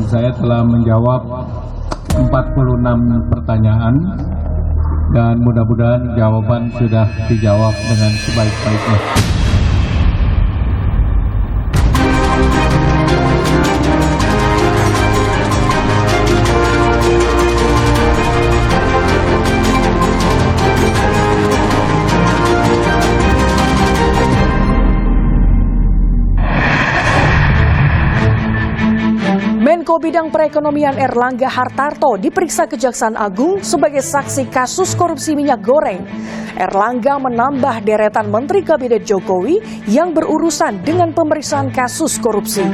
dan saya telah menjawab 46 pertanyaan dan mudah-mudahan jawaban sudah dijawab dengan sebaik-baiknya. Menko Bidang Perekonomian Erlangga Hartarto diperiksa Kejaksaan Agung sebagai saksi kasus korupsi minyak goreng. Erlangga menambah deretan Menteri Kabinet Jokowi yang berurusan dengan pemeriksaan kasus korupsi.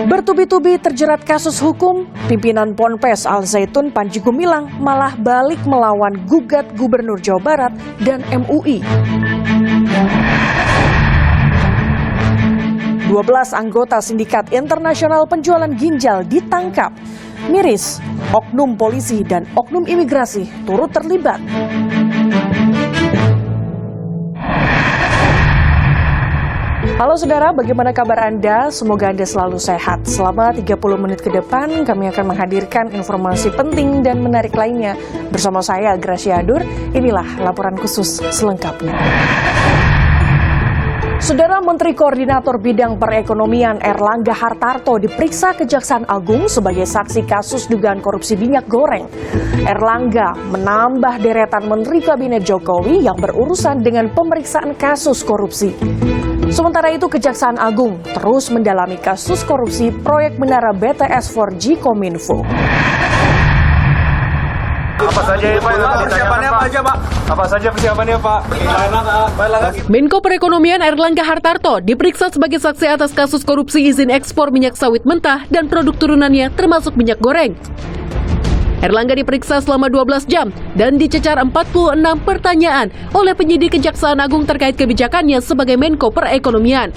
Bertubi-tubi terjerat kasus hukum, pimpinan Ponpes Al Zaitun Panji Gumilang malah balik melawan gugat Gubernur Jawa Barat dan MUI. 12 anggota sindikat internasional penjualan ginjal ditangkap. Miris, oknum polisi dan oknum imigrasi turut terlibat. Halo saudara, bagaimana kabar Anda? Semoga Anda selalu sehat. Selama 30 menit ke depan, kami akan menghadirkan informasi penting dan menarik lainnya. Bersama saya, Gracia Adur, inilah laporan khusus selengkapnya. Saudara Menteri Koordinator Bidang Perekonomian Erlangga Hartarto diperiksa Kejaksaan Agung sebagai saksi kasus dugaan korupsi minyak goreng. Erlangga menambah deretan Menteri Kabinet Jokowi yang berurusan dengan pemeriksaan kasus korupsi. Sementara itu Kejaksaan Agung terus mendalami kasus korupsi proyek menara BTS 4G Kominfo. Apa saja ya Pak? Persiapannya apa aja Pak? Apa saja persiapannya Pak? Menko Perekonomian Erlangga Hartarto diperiksa sebagai saksi atas kasus korupsi izin ekspor minyak sawit mentah dan produk turunannya termasuk minyak goreng. Erlangga diperiksa selama 12 jam dan dicecar 46 pertanyaan oleh penyidik Kejaksaan Agung terkait kebijakannya sebagai Menko Perekonomian.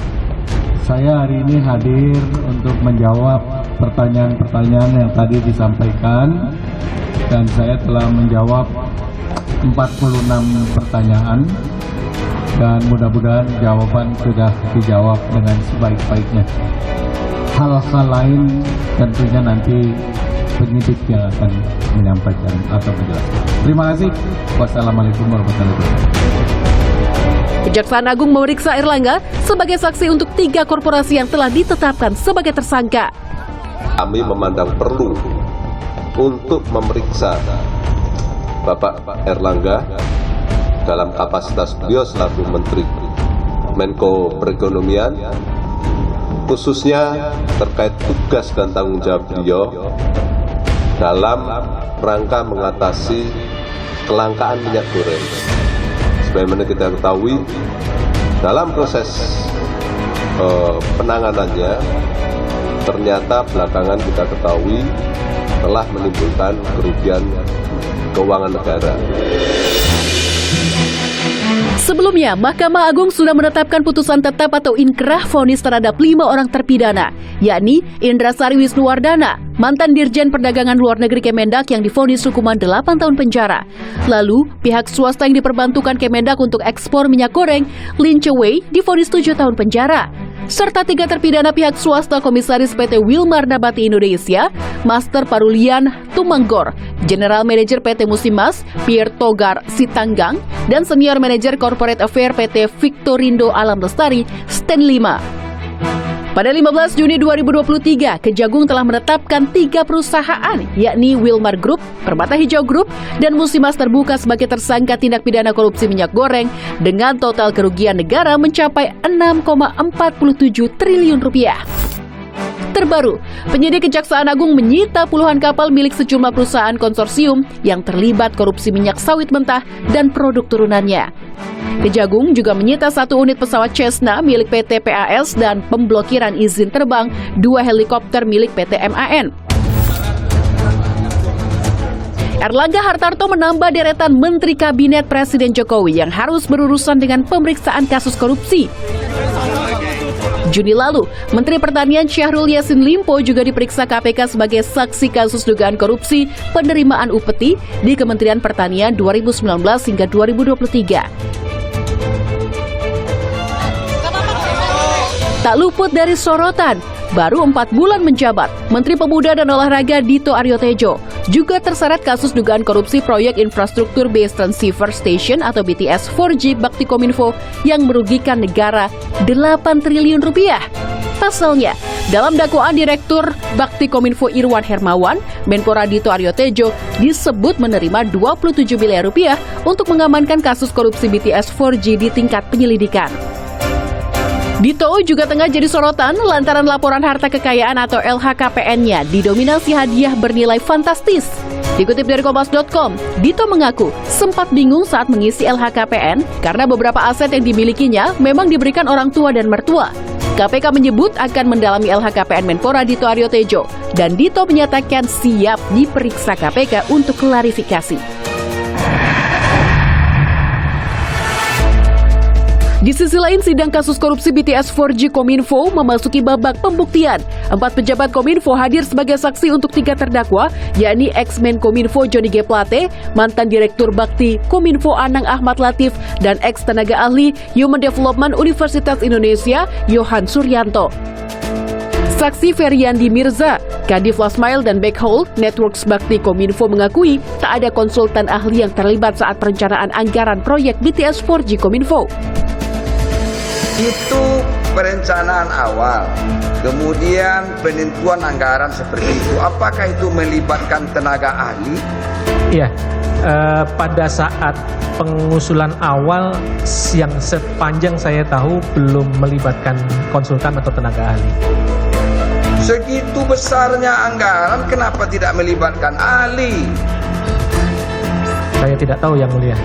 Saya hari ini hadir untuk menjawab pertanyaan-pertanyaan yang tadi disampaikan dan saya telah menjawab 46 pertanyaan dan mudah-mudahan jawaban sudah dijawab dengan sebaik-baiknya. Hal-hal lain tentunya nanti penyidik yang akan menyampaikan atau menjelaskan. Terima kasih. Wassalamualaikum warahmatullahi wabarakatuh. Kejaksaan Agung memeriksa Erlangga sebagai saksi untuk 3 korporasi yang telah ditetapkan sebagai tersangka. Kami memandang perlu untuk memeriksa Bapak Erlangga dalam kapasitas beliau selaku Menteri Menko Perekonomian, khususnya terkait tugas dan tanggung jawab beliau dalam rangka mengatasi kelangkaan minyak goreng. Sebagaimana kita ketahui, dalam proses penanganannya ternyata belakangan kita ketahui telah menimbulkan kerugian keuangan negara. Sebelumnya, Mahkamah Agung sudah menetapkan putusan tetap atau inkrah vonis terhadap 5 orang terpidana, yakni Indra Sari Wisnuwardana, mantan Dirjen Perdagangan Luar Negeri Kemendak yang divonis hukuman 8 tahun penjara. Lalu, pihak swasta yang diperbantukan Kemendak untuk ekspor minyak goreng, Lin Chewei, divonis 7 tahun penjara. Serta 3 terpidana pihak swasta Komisaris PT Wilmar Nabati Indonesia, Master Parulian Tumanggor, General Manager PT Musimas, Pierre Togar Sitanggang, dan Senior Manager Corporate Affair PT Victorindo Alam Lestari, Stan Lima. Pada 15 Juni 2023, Kejagung telah menetapkan 3 perusahaan, yakni Wilmar Group, Permata Hijau Group, dan Musimas terbuka sebagai tersangka tindak pidana korupsi minyak goreng dengan total kerugian negara mencapai 6,47 triliun rupiah. Terbaru, penyidik Kejaksaan Agung menyita puluhan kapal milik sejumlah perusahaan konsorsium yang terlibat korupsi minyak sawit mentah dan produk turunannya. Kejagung juga menyita 1 unit pesawat Cessna milik PT PAS dan pemblokiran izin terbang 2 helikopter milik PT MAN. Erlangga Hartarto menambah deretan Menteri Kabinet Presiden Jokowi yang harus berurusan dengan pemeriksaan kasus korupsi. Juni lalu, Menteri Pertanian Syahrul Yassin Limpo juga diperiksa KPK sebagai saksi kasus dugaan korupsi penerimaan upeti di Kementerian Pertanian 2019 hingga 2023. Tak luput dari sorotan, baru 4 bulan menjabat, Menteri Pemuda dan Olahraga Dito Aryo Tejo juga terseret kasus dugaan korupsi proyek infrastruktur Base Transceiver Station atau BTS 4G Bakti Kominfo yang merugikan negara 8 triliun rupiah. Pasalnya, dalam dakwaan Direktur Bakti Kominfo Irwan Hermawan, Menpora Dito Aryo Tejo disebut menerima 27 miliar rupiah untuk mengamankan kasus korupsi BTS 4G di tingkat penyelidikan. Dito juga tengah jadi sorotan lantaran laporan harta kekayaan atau LHKPN-nya didominasi hadiah bernilai fantastis. Dikutip dari Kompas.com, Dito mengaku sempat bingung saat mengisi LHKPN karena beberapa aset yang dimilikinya memang diberikan orang tua dan mertua. KPK menyebut akan mendalami LHKPN Menpora Dito Aryo Tejo dan Dito menyatakan siap diperiksa KPK untuk klarifikasi. Di sisi lain, sidang kasus korupsi BTS 4G Kominfo memasuki babak pembuktian. 4 pejabat Kominfo hadir sebagai saksi untuk 3 terdakwa, yakni ex-Men Kominfo Johnny G. Plate, mantan Direktur Bakti Kominfo Anang Ahmad Latif, dan ex-tenaga ahli Human Development Universitas Indonesia Yohan Suryanto. Saksi Feryandi Mirza, Kadif Lasmail dan Backhaul Networks Bakti Kominfo mengakui tak ada konsultan ahli yang terlibat saat perencanaan anggaran proyek BTS 4G Kominfo. Itu perencanaan awal, kemudian penentuan anggaran seperti itu. Apakah itu melibatkan tenaga ahli? Iya, pada saat pengusulan awal yang sepanjang saya tahu belum melibatkan konsultan atau tenaga ahli. Segitu besarnya anggaran, kenapa tidak melibatkan ahli? Saya tidak tahu, Yang Mulia.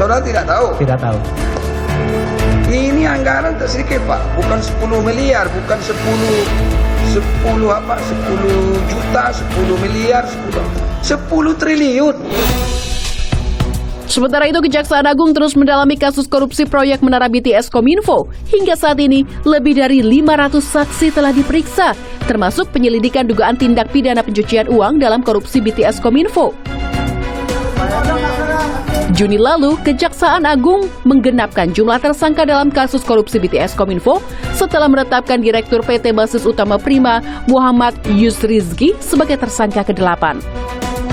Saudara tidak tahu? Tidak tahu. Ini anggaran tak sedikit, Pak. Bukan 10 miliar, bukan 10 juta, 10 miliar, 10 triliun. Sementara itu, Kejaksaan Agung terus mendalami kasus korupsi proyek Menara BTS Kominfo. Hingga saat ini, lebih dari 500 saksi telah diperiksa, termasuk penyelidikan dugaan tindak pidana pencucian uang dalam korupsi BTS Kominfo. Juni lalu, Kejaksaan Agung menggenapkan jumlah tersangka dalam kasus korupsi BTS Kominfo setelah menetapkan Direktur PT Basis Utama Prima Muhammad Yusrizki sebagai tersangka ke-8.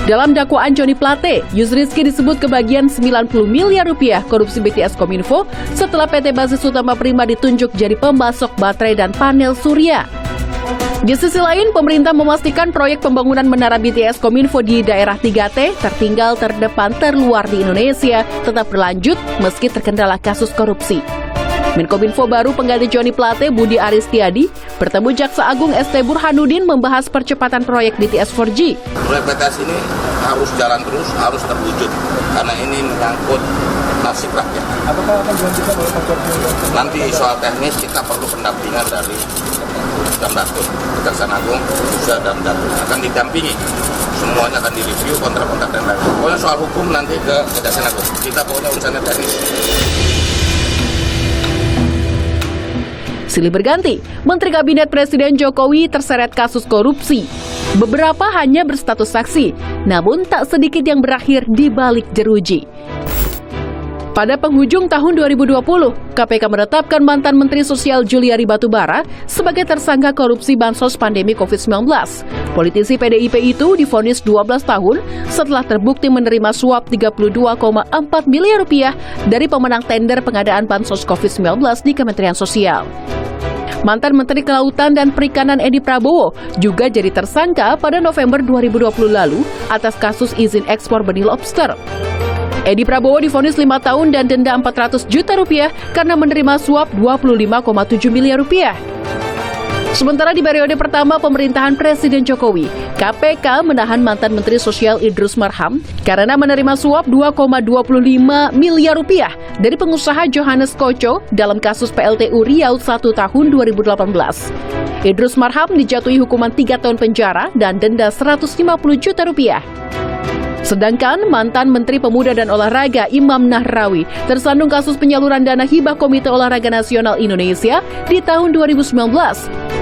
Dalam dakwaan Johnny Plate, Yusrizki disebut kebagian 90 miliar rupiah korupsi BTS Kominfo setelah PT Basis Utama Prima ditunjuk jadi pemasok baterai dan panel surya. Di sisi lain, pemerintah memastikan proyek pembangunan Menara BTS Kominfo di daerah 3T tertinggal, terdepan, terluar di Indonesia tetap berlanjut meski terkendala kasus korupsi. Menkominfo baru pengganti Johnny Plate, Budi Aristiadi, bertemu Jaksa Agung ST Burhanuddin membahas percepatan proyek BTS 4G. Proyek BTS ini harus jalan terus, harus terwujud, karena ini menyangkut nasib rakyat. Apakah akan dilanjutkan oleh konsorsium? Nanti soal teknis kita perlu pendampingan dari Damdatul, Kejaksaan Agung, dan Damdatul akan didampingi. Semuanya akan direview, kontrak-kontrak dan lain-lain. Pokoknya soal hukum nanti ke Kejaksaan Agung. Kita pokoknya urusannya teknis. Silih berganti, Menteri Kabinet Presiden Jokowi terseret kasus korupsi. Beberapa hanya berstatus saksi, namun tak sedikit yang berakhir di balik jeruji. Pada penghujung tahun 2020, KPK menetapkan mantan Menteri Sosial Juliari Batubara sebagai tersangka korupsi bansos pandemi COVID-19. Politisi PDIP itu divonis 12 tahun setelah terbukti menerima suap 32,4 miliar rupiah dari pemenang tender pengadaan bansos COVID-19 di Kementerian Sosial. Mantan Menteri Kelautan dan Perikanan Edi Prabowo juga jadi tersangka pada November 2020 lalu atas kasus izin ekspor benih lobster. Edi Prabowo divonis 5 tahun dan denda 400 juta rupiah karena menerima suap 25,7 miliar rupiah. Sementara di periode pertama pemerintahan Presiden Jokowi, KPK menahan mantan Menteri Sosial Idrus Marham karena menerima suap 2,25 miliar rupiah dari pengusaha Johannes Koco dalam kasus PLTU Riau 1 tahun 2018. Idrus Marham dijatuhi hukuman 3 tahun penjara dan denda 150 juta rupiah. Sedangkan mantan Menteri Pemuda dan Olahraga Imam Nahrawi tersandung kasus penyaluran dana hibah Komite Olahraga Nasional Indonesia di tahun 2019.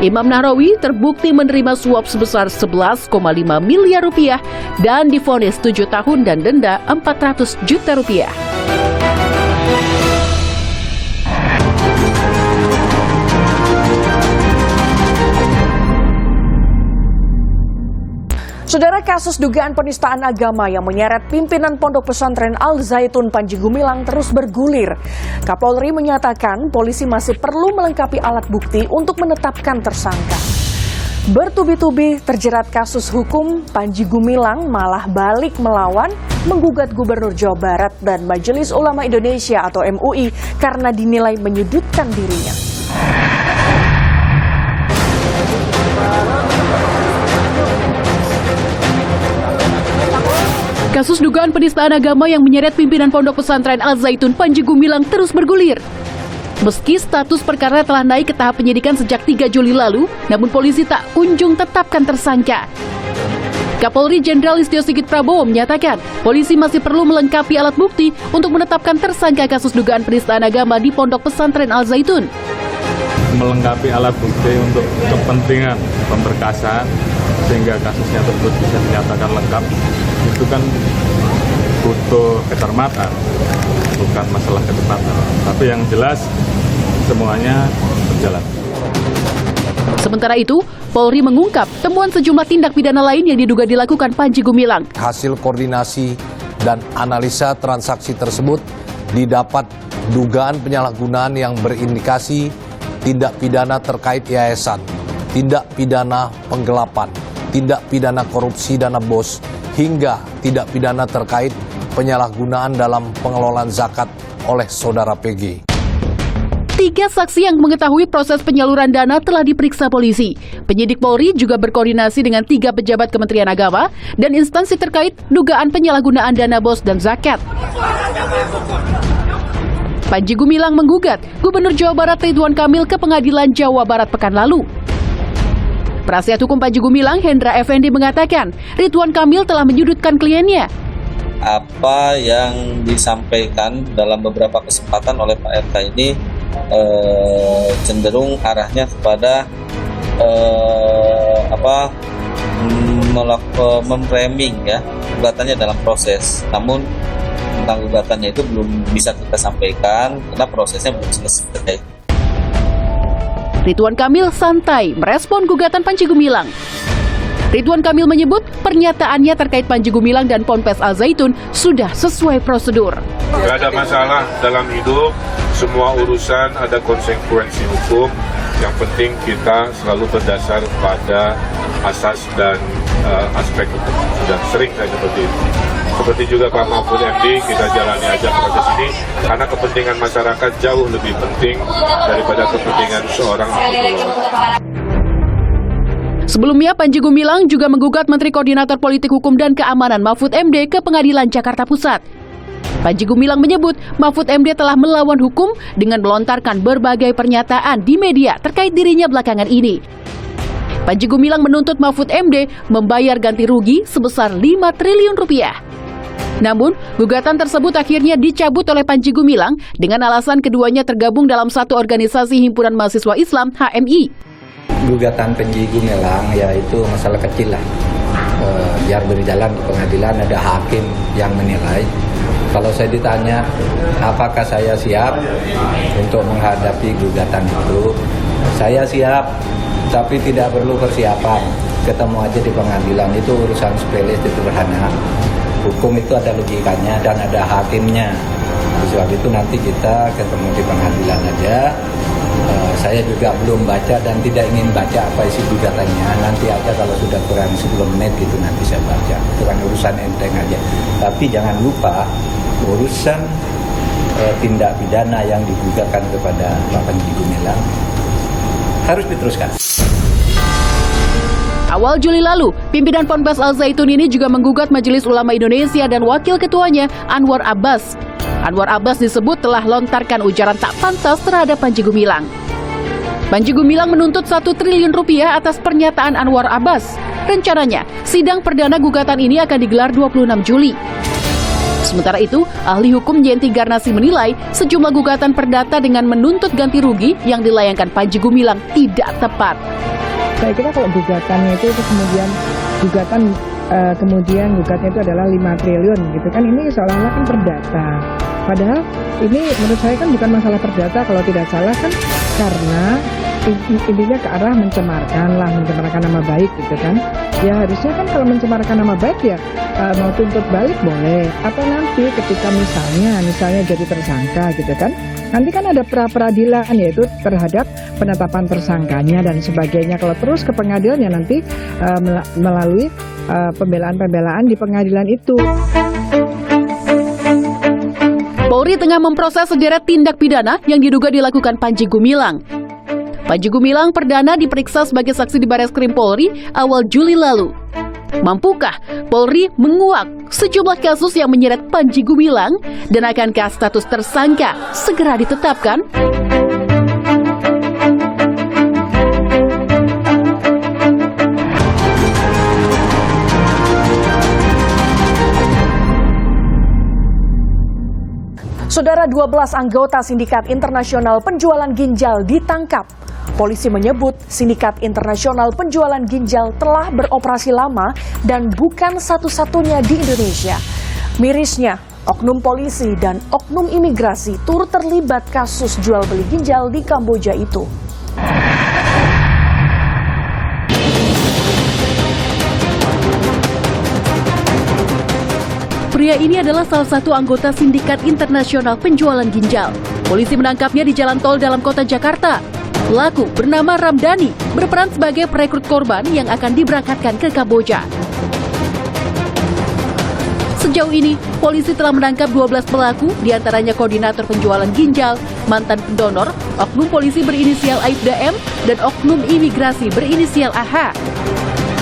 Imam Nahrawi terbukti menerima suap sebesar 11,5 miliar rupiah dan divonis 7 tahun dan denda 400 juta rupiah. kasus dugaan penistaan agama yang menyeret pimpinan Pondok Pesantren Al Zaitun Panji Gumilang terus bergulir. Kapolri menyatakan polisi masih perlu melengkapi alat bukti untuk menetapkan tersangka. Bertubi-tubi terjerat kasus hukum, Panji Gumilang malah balik melawan, menggugat Gubernur Jawa Barat dan Majelis Ulama Indonesia atau MUI karena dinilai menyudutkan dirinya. Kasus dugaan penistaan agama yang menyeret pimpinan Pondok Pesantren Al Zaitun Panji Gumilang terus bergulir. Meski status perkara telah naik ke tahap penyidikan sejak 3 Juli lalu, namun polisi tak kunjung tetapkan tersangka. Kapolri Jenderal Listio Sigit Prabowo menyatakan, polisi masih perlu melengkapi alat bukti untuk menetapkan tersangka kasus dugaan penistaan agama di Pondok Pesantren Al Zaitun. Melengkapi alat bukti untuk kepentingan pemberkasan sehingga kasusnya tersebut bisa dinyatakan lengkap, itu kan butuh kecermatan, bukan masalah kecepatan. Tapi yang jelas semuanya berjalan. Sementara itu, Polri mengungkap temuan sejumlah tindak pidana lain yang diduga dilakukan Panji Gumilang. Hasil koordinasi dan analisa transaksi tersebut didapat dugaan penyalahgunaan yang berindikasi tindak pidana terkait yayasan, tindak pidana penggelapan, tindak pidana korupsi dana BOS, hingga tindak pidana terkait penyalahgunaan dalam pengelolaan zakat oleh saudara PG. 3 saksi yang mengetahui proses penyaluran dana telah diperiksa polisi. Penyidik Polri juga berkoordinasi dengan 3 pejabat Kementerian Agama dan instansi terkait dugaan penyalahgunaan dana BOS dan zakat. Panji Gumilang menggugat Gubernur Jawa Barat Ridwan Kamil ke Pengadilan Jawa Barat pekan lalu. Penasihat hukum Panji Gumilang, Hendra Effendi, mengatakan Ridwan Kamil telah menyudutkan kliennya. Apa yang disampaikan dalam beberapa kesempatan oleh Pak RK ini cenderung arahnya kepada memframing ya gugatannya dalam proses. Namun tentang gugatannya itu belum bisa kita sampaikan karena prosesnya belum selesai. Ridwan Kamil santai merespon gugatan Panji Gumilang. Ridwan Kamil menyebut pernyataannya terkait Panji Gumilang dan Ponpes Al Zaitun sudah sesuai prosedur. Tidak ada masalah dalam hidup, semua urusan ada konsekuensi hukum. Yang penting kita selalu berdasar pada asas dan aspek hukum. Sudah sering saya seperti itu. Seperti juga Pak Mahfud MD, kita jalani aja proses ini karena kepentingan masyarakat jauh lebih penting daripada kepentingan seorang apolog. Sebelumnya, Panji Gumilang juga menggugat Menteri Koordinator Politik Hukum dan Keamanan Mahfud MD ke Pengadilan Jakarta Pusat. Panji Gumilang menyebut Mahfud MD telah melawan hukum dengan melontarkan berbagai pernyataan di media terkait dirinya belakangan ini. Panji Gumilang menuntut Mahfud MD membayar ganti rugi sebesar 5 triliun rupiah. Namun, gugatan tersebut akhirnya dicabut oleh Panji Gumilang dengan alasan keduanya tergabung dalam satu organisasi Himpunan Mahasiswa Islam HMI. Gugatan Panji Gumilang ya itu masalah kecil lah, biar berjalan di pengadilan, ada hakim yang menilai. Kalau saya ditanya apakah saya siap untuk menghadapi gugatan itu, saya siap, tapi tidak perlu persiapan, ketemu aja di pengadilan, itu urusan sepele, sederhana. Hukum itu ada logikanya dan ada hakimnya. Sebab itu nanti kita ketemu di pengadilan aja. Saya juga belum baca dan tidak ingin baca apa isi gugatannya. Nanti aja kalau sudah kurang 10 menit itu nanti saya baca. Itu kan urusan enteng aja. Tapi jangan lupa urusan tindak pidana yang digugatkan kepada Pak Panji Gumilang harus diteruskan. Awal Juli lalu, pimpinan Ponpes Al Zaitun ini juga menggugat Majelis Ulama Indonesia dan wakil ketuanya Anwar Abbas. Anwar Abbas disebut telah lontarkan ujaran tak pantas terhadap Panji Gumilang. Panji Gumilang menuntut 1 triliun rupiah atas pernyataan Anwar Abbas. Rencananya, sidang perdana gugatan ini akan digelar 26 Juli. Sementara itu, ahli hukum Yenti Garnasi menilai sejumlah gugatan perdata dengan menuntut ganti rugi yang dilayangkan Panji Gumilang tidak tepat. Saya kira kalau gugatannya itu kemudian gugatnya itu adalah 5 triliun gitu kan, ini seolah-olah kan perdata. Padahal ini menurut saya kan bukan masalah perdata kalau tidak salah kan, karena intinya ke arah mencemarkan nama baik gitu kan. Ya harusnya kan kalau mencemarkan nama baik ya mau tuntut balik boleh, atau nanti ketika misalnya jadi tersangka gitu kan, nanti kan ada pra-peradilan, yaitu terhadap penetapan tersangkanya dan sebagainya. Kalau terus ke pengadilan ya nanti melalui pembelaan di pengadilan itu. Polri tengah memproses sederet tindak pidana yang diduga dilakukan Panji Gumilang. Panji Gumilang perdana diperiksa sebagai saksi di Bareskrim Polri awal Juli lalu. Mampukah Polri menguak sejumlah kasus yang menyeret Panji Gumilang, dan akankah status tersangka segera ditetapkan? Saudara, 12 anggota Sindikat Internasional Penjualan Ginjal ditangkap. Polisi menyebut Sindikat Internasional Penjualan Ginjal telah beroperasi lama dan bukan satu-satunya di Indonesia. Mirisnya, oknum polisi dan oknum imigrasi turut terlibat kasus jual beli ginjal di Kamboja itu. Pria ini adalah salah satu anggota Sindikat Internasional Penjualan Ginjal. Polisi menangkapnya di jalan tol dalam kota Jakarta. Pelaku bernama Ramdhani berperan sebagai perekrut korban yang akan diberangkatkan ke Kamboja. Sejauh ini, polisi telah menangkap 12 pelaku, diantaranya koordinator penjualan ginjal, mantan pendonor, oknum polisi berinisial Aibda M, dan oknum imigrasi berinisial AH.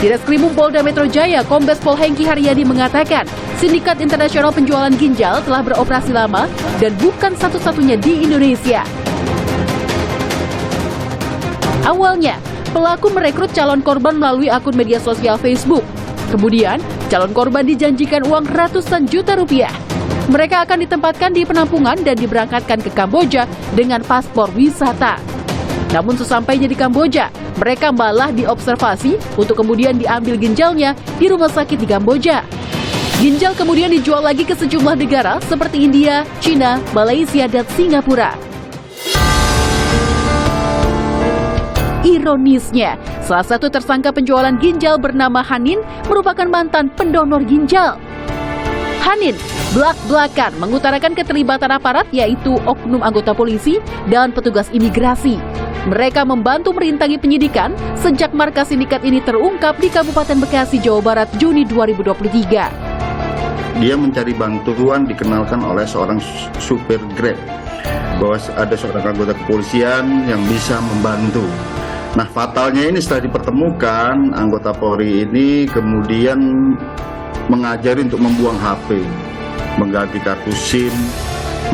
Di Reskrimum Polda Metro Jaya, Kombes Pol Hengki Haryadi mengatakan, Sindikat Internasional Penjualan Ginjal telah beroperasi lama dan bukan satu-satunya di Indonesia. Awalnya, pelaku merekrut calon korban melalui akun media sosial Facebook. Kemudian, calon korban dijanjikan uang ratusan juta rupiah. Mereka akan ditempatkan di penampungan dan diberangkatkan ke Kamboja dengan paspor wisata. Namun sesampainya di Kamboja, mereka malah diobservasi untuk kemudian diambil ginjalnya di rumah sakit di Kamboja. Ginjal kemudian dijual lagi ke sejumlah negara seperti India, China, Malaysia, dan Singapura. Ironisnya, salah satu tersangka penjualan ginjal bernama Hanin merupakan mantan pendonor ginjal. Hanin belak-belakan mengutarakan keterlibatan aparat, yaitu oknum anggota polisi dan petugas imigrasi. Mereka membantu merintangi penyidikan sejak markas sindikat ini terungkap di Kabupaten Bekasi, Jawa Barat, Juni 2023. Dia mencari bantuan dikenalkan oleh seorang supir Grab, bahwa ada seorang anggota kepolisian yang bisa membantu. Nah, fatalnya ini setelah dipertemukan, anggota Polri ini kemudian mengajari untuk membuang HP, mengganti kartu SIM,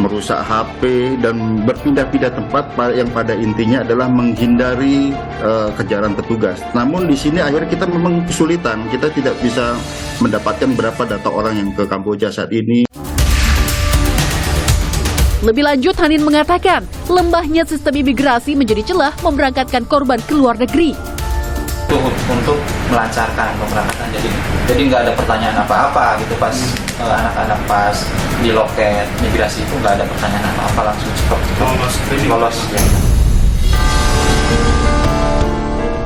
merusak HP, dan berpindah-pindah tempat yang pada intinya adalah menghindari kejaran petugas. Namun di sini akhirnya kita memang kesulitan, kita tidak bisa mendapatkan berapa data orang yang ke Kamboja saat ini. Lebih lanjut, Hanin mengatakan lembahnya sistem imigrasi menjadi celah memberangkatkan korban ke luar negeri. Untuk melancarkan pemberangkatan, jadi nggak ada pertanyaan apa-apa gitu pas anak-anak pas di loket migrasi itu nggak ada pertanyaan apa-apa, langsung lolos.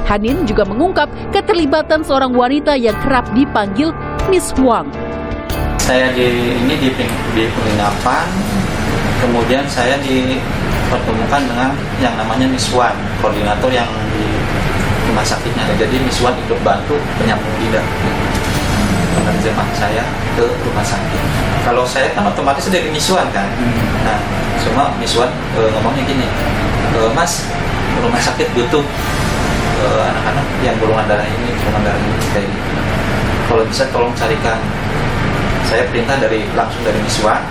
Hanin juga mengungkap keterlibatan seorang wanita yang kerap dipanggil Miss Huang. Saya di penginapan, kemudian saya dipertemukan dengan yang namanya Miss Wan, koordinator yang di rumah sakitnya. Jadi Miss Wan ikut bantu penyambung lidah, menerjemah saya ke rumah sakit. Kalau saya kan otomatis dari Miss Wan kan. Nah, cuma Miss Wan ngomongnya gini, Mas, rumah sakit butuh anak-anak yang golongan darah ini kayak ini. Kalau bisa tolong carikan. Saya perintah langsung dari Miss Wan.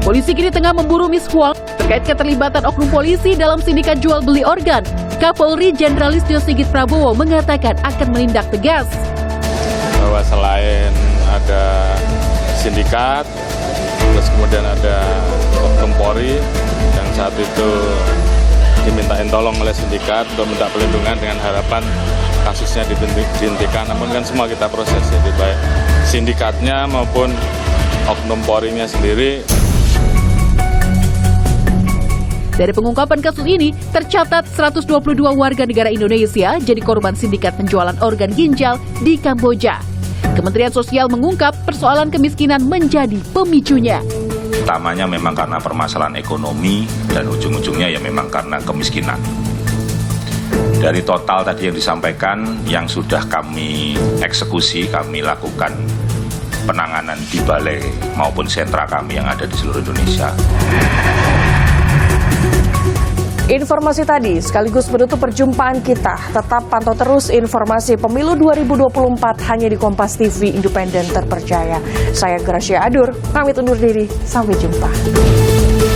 Polisi kini tengah memburu Miss Huang terkait keterlibatan oknum polisi dalam sindikat jual beli organ. Kapolri Jenderal Listio Sigit Prabowo mengatakan akan menindak tegas. Bahwa selain ada sindikat, terus kemudian ada oknum Polri yang saat itu dimintain tolong oleh sindikat untuk minta perlindungan dengan harapan kasusnya dihentikan. Namun kan semua kita proses, jadi baik sindikatnya maupun oknum Polri-nya sendiri. Dari pengungkapan kasus ini, tercatat 122 warga negara Indonesia jadi korban sindikat penjualan organ ginjal di Kamboja. Kementerian Sosial mengungkap persoalan kemiskinan menjadi pemicunya. Utamanya memang karena permasalahan ekonomi dan ujung-ujungnya ya memang karena kemiskinan. Dari total tadi yang disampaikan, yang sudah kami eksekusi, kami lakukan penanganan di balai maupun sentra kami yang ada di seluruh Indonesia. Informasi tadi sekaligus menutup perjumpaan kita. Tetap pantau terus informasi pemilu 2024 hanya di Kompas TV Independen Terpercaya. Saya Gracia Adur, pamit undur diri. Sampai jumpa.